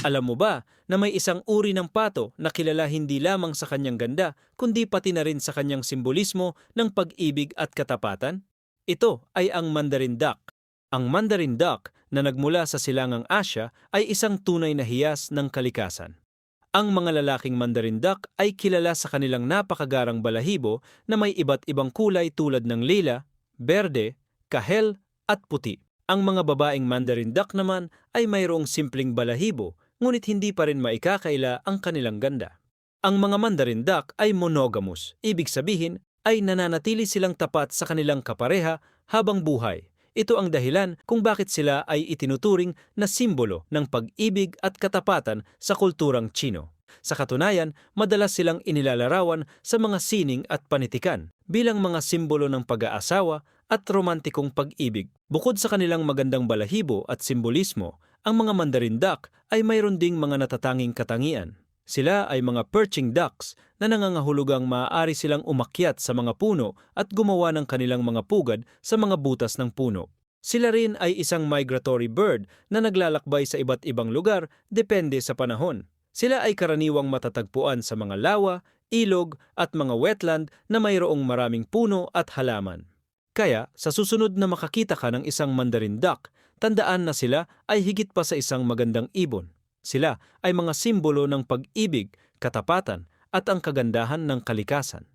Alam mo ba na may isang uri ng pato na kilala hindi lamang sa kanyang ganda, kundi pati na rin sa kanyang simbolismo ng pag-ibig at katapatan? Ito ay ang Mandarin Duck. Ang Mandarin Duck na nagmula sa Silangang Asya ay isang tunay na hiyas ng kalikasan. Ang mga lalaking Mandarin Duck ay kilala sa kanilang napakagarang balahibo na may iba't ibang kulay tulad ng lila, berde, kahel at puti. Ang mga babaeng Mandarin Duck naman ay mayroong simpleng balahibo, ngunit hindi pa rin maikakaila ang kanilang ganda. Ang mga Mandarin Duck ay monogamous, ibig sabihin ay nananatili silang tapat sa kanilang kapareha habang buhay. Ito ang dahilan kung bakit sila ay itinuturing na simbolo ng pag-ibig at katapatan sa kulturang Tsino. Sa katunayan, madalas silang inilalarawan sa mga sining at panitikan bilang mga simbolo ng pag-aasawa at romantikong pag-ibig. Bukod sa kanilang magandang balahibo at simbolismo, ang mga Mandarin Duck ay mayroon ding mga natatanging katangian. Sila ay mga perching ducks na nangangahulugang maaari silang umakyat sa mga puno at gumawa ng kanilang mga pugad sa mga butas ng puno. Sila rin ay isang migratory bird na naglalakbay sa iba't ibang lugar depende sa panahon. Sila ay karaniwang matatagpuan sa mga lawa, ilog at mga wetland na mayroong maraming puno at halaman. Kaya, sa susunod na makakita ka ng isang Mandarin Duck, tandaan na sila ay higit pa sa isang magandang ibon. Sila ay mga simbolo ng pag-ibig, katapatan at ang kagandahan ng kalikasan.